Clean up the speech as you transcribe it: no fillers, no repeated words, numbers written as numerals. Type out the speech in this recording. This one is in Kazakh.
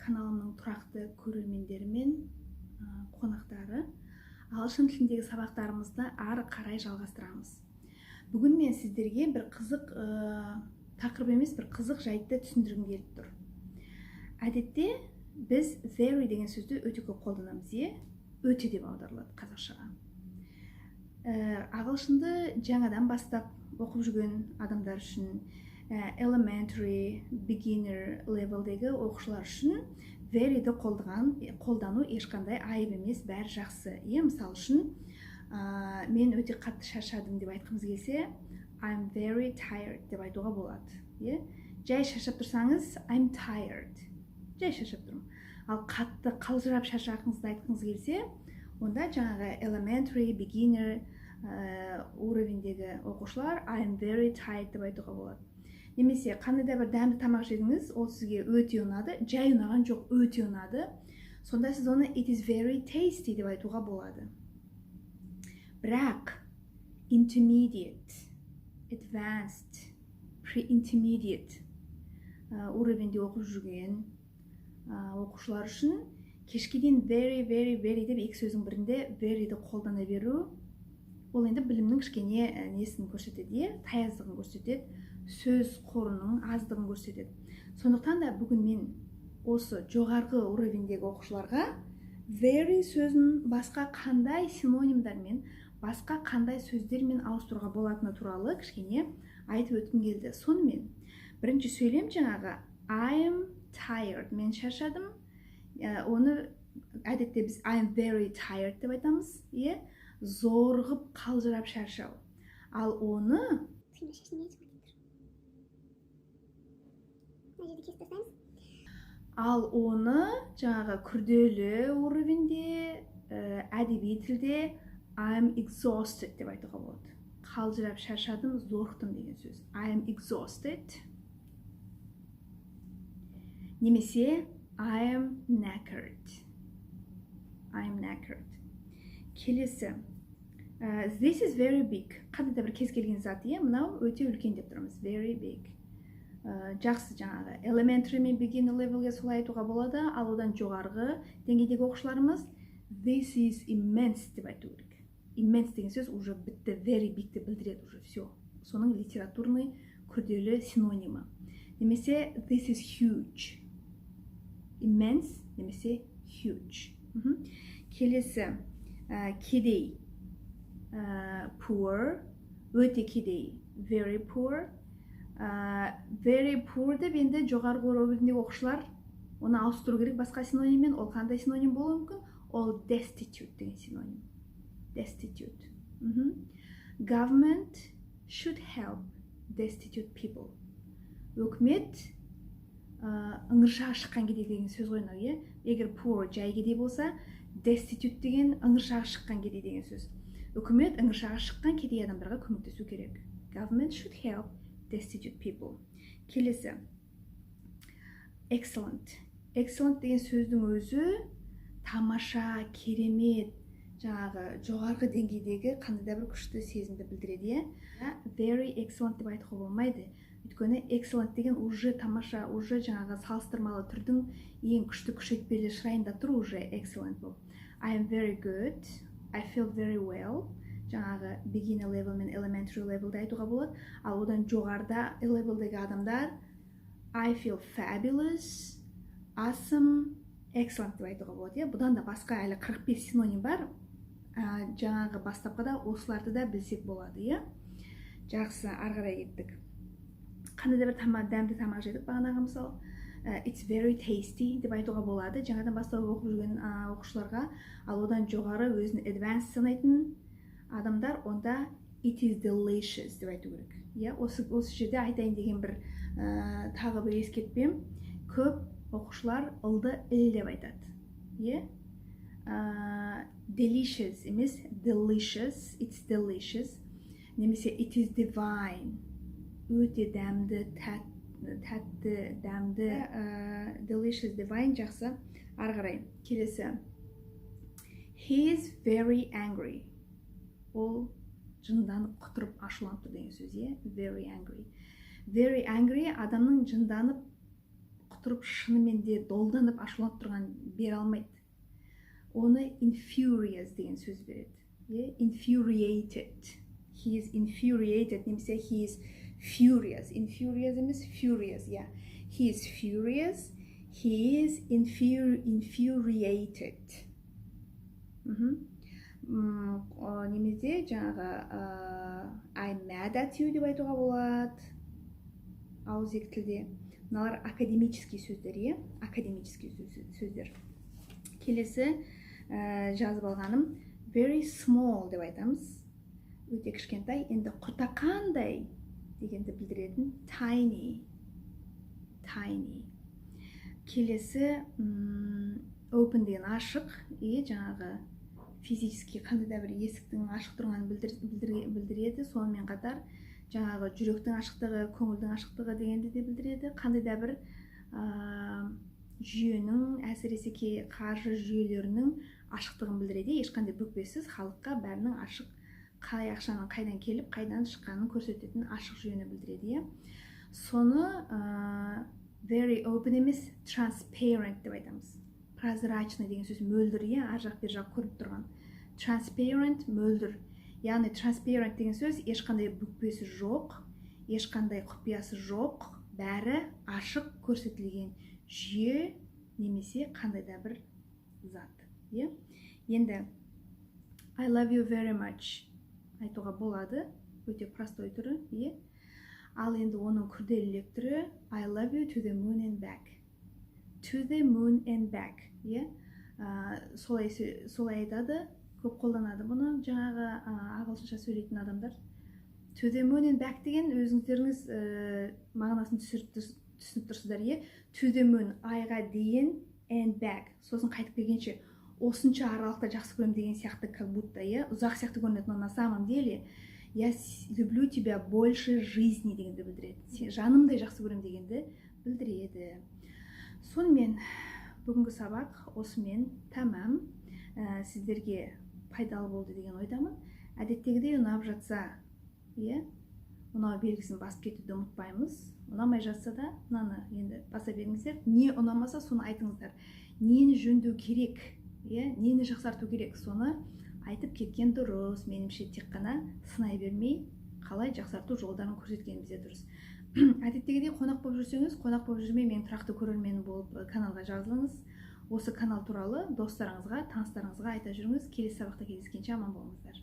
каналымның тұрақты көрермендері мен қонақтары. Ағылшын тіліндегі сабақтарымызды ары қарай жалғастырамыз. Бүгін мен сіздерге бір қызық тақырып емес, бір қызық жайтты түсіндіргім келіп тұр. Әдетте біз very деген сөзді өте көп қолданамыз, өте деп аударылады қазақшаға. Ағылшынды жаңадан бастап оқып жүрген адамдар үшін, elementary, beginner levelдегі оқушылар үшін very'ді қолдану ешқандай айып емес, бәрі жақсы. Мысал үшін, мен өте қатты шаршадым деп айтқымыз келсе, I'm very tired деп айтуға болады. Жай шаршап тұрсаңыз, I'm tired. Жай шаршап тұрмын. Ал қатты қалжырап шаршағыңызды айтқыңыз келсе, онда жаңағы elementary, beginner уровендегі оқушылар I'm very tired деп айтуға болады. Немесе қандай да бір дәмді тамақ жедіңіз, ол сізге өте ұнады, жай ұнаған жоқ, өте ұнады. Сонда сіз оны it is very tasty деп айтуға болады. Бірақ intermediate, advanced, pre-intermediate уровенде оқып жүрген оқушылар үшін кешке дейін very деп екі сөздің бірінде very'ді қолдана беру, ол енді білімнің кішкене несін көрсетеді, таяздығын көрсетеді, сөз қорының аздығын көрсетеді. Сондықтан да бүгін мен осы жоғарғы уровендегі оқушыларға very сөзін басқа қандай синонимдармен, басқа қандай сөздермен ауыстыруға болатыны туралы кішкене айтып өткім келді. Сонымен бірінші сөйлем жаңағы I am tired, мен шаршадым. Оны әдетте біз I'm very tired деп айтамыз, зорғып қалжырап шаршау. Ал оны жаңағы күрделі уровенде, әдеби тілде I'm exhausted деп айтуға болады. Қалжырап шаршадым, зорықтым деген сөз. I am exhausted. Немесе I am knackered. Келесі. This is very big. Қандай да бір кез келген зат, мынау өте үлкен деп тұрмыз. Very big. Жақсы, жаңағы elementary мен beginner levelге солай айтуға болады, ал одан жоғарғы деңгейдегі оқушыларымыз this is immense деп айту керек. Immense деген сөз уже бітті, very bigті білдіреді уже все. Соның литературный күрделі синонимі. Немесе this is huge. Immense немесе huge. Келесі, кедей, poor, өте кедей, very poor. Very poor деп енді жоғарғы уровендегі оқушылар оны ауыстыру керек басқа синониммен. Ол қандай синоним болуы мүмкін? Ол destitute деген синоним. Destitute. Government should help destitute people. Өкімет ыңыршағы шыққан кедей деген сөз ғой мынау, Егер poor жай кедей болса, destitute деген ыңыршағы шыққан кедей деген сөз. Өкімет ыңыршағы шыққан кедей адамдарға көмектесу керек. Government should help destitute people. Келесі. Excellent. Excellent деген сөздің өзі тамаша, керемет, жаңағы жоғарғы деңгейдегі қандай да бір күшті сезімді білдіреді. Very excellent деп айтуға болмайды. Өйткені excellent деген уже тамаша, уже жаңағы салыстырмалы түрдің ең күшті күшейтпелі шырайында тұр уже excellent бұл. I am very good. I feel very well. Жаңағы beginner level мен elementary levelді айтуға болады. Ал одан жоғарда levelдегі адамдар I feel fabulous, awesome, excellent деп айтуға болады. Бұдан да басқа әлі 45 синоним бар. Жаңағы бастапқыда осыларды да білсек болады. Жақсы, арғарай кеттік. Қандай да бір дәмді тамақ жедік бағанағы мысалы. It's very tasty деп айтуға болады. Жаңадан бастап оқып жүрген оқушыларға. Ал одан жоғары өзін advanced санайтын адамдар, онда it is delicious деп айту керек. Осы жерде айтайын деген бір тағы бір ескертпем. Көп оқушылар ылды іл деп айтады. Delicious емес, delicious, it's delicious. Немесе it is divine. Өте дәмді, тәтті, дәмді, delicious, divine, жақсы. Арғарай. Келесі. He is very angry. Ол жынданып, құтырып, ашуланып тұр деген сөз, very angry. Very angry адамның жынданып, тұрып шынымен де долданып ашуланып тұрған бере алмайды. Оны infurious деген сөз береді. Infuriated. He is infuriated немесе he is furious. Infurious емес furious. He is furious. He is infuriated. Немесе жаңағы I'm mad at you деп айтуға болады. Ауызекі тілде. Мыналар академический сөздер, академический сөздер. Келесі жазып алғаным very small деп айтамыз. Өте кішкентай, енді құтақандай дегенді білдіретін tiny. Келесі open деген ашық, жаңағы физически қандай да бір есіктің ашық тұрғанын білдіреді. Сонымен қатар жаңағы жүректің ашықтығы, көңілдің ашықтығы дегенді де білдіреді. Қандай да бір жүйенің, әсіресе қаржы жүйелерінің ашықтығын білдіреді. Ешқандай бүкпесіз халыққа бәрінің ашық, қай ақшаның қайдан келіп, қайдан шыққанын көрсететін ашық жүйені білдіреді. Соны very open емес, transparent деп айтамыз. Прозрачный деген сөз мөлдір, ар жақ бер жақ көріп тұрған. Transparent мөлдір. Яғни transparent деген сөз ешқандай бүкпесі жоқ, ешқандай құпиясы жоқ, бәрі ашық көрсетілген жүйе немесе қандай да бір зат. Енді I love you very much айтуға болады, өте простой түрі. Ал енді оның күрделірек түрі I love you to the moon and back. To the moon and back. Солай айтады, көп қолданады бұны жаңағы ағылшынша сөйлейтін адамдар. To the moon and back деген өзіңіздеріңіз мағынасын түсініп тұрсыздар. To the moon, айға дейін, and back, сосын қайтып келгенше осынша аралықта жақсы көремін деген сияқты, как будто, ұзақ сияқты көрінеді, но на самом деле я люблю тебя больше жизни дегенді білдіреді. Жанымдай жақсы көремін дегенді білдіреді. Сонымен бүгінгі сабақ осымен тамам. Сіздерге пайдалы болды деген ойдамын. Әдеттегідей ұнап жатса, ұнау белгісін басып кетуді ұмытпаймыз. Ұнамай жатса да, мынаны енді баса беріңіздер. Не ұнамаса, соны айтыңыздар. Нені жөндеу керек, нені жақсарту керек, соны айтып кеткен дұрыс. Меніңше тек қана сынай бермей, қалай жақсарту жолдарын көрсеткеніміз де дұрыс. Әдеттегідей қонақ болып жүрсеңіз, қонақ болып жүрмей, мен тұрақты көрермені болып каналға жазылыңыз. Осы канал туралы достарыңызға, таныстарыңызға айта жүріңіз. Келесі сабақта кездескенше аман болыңыздар.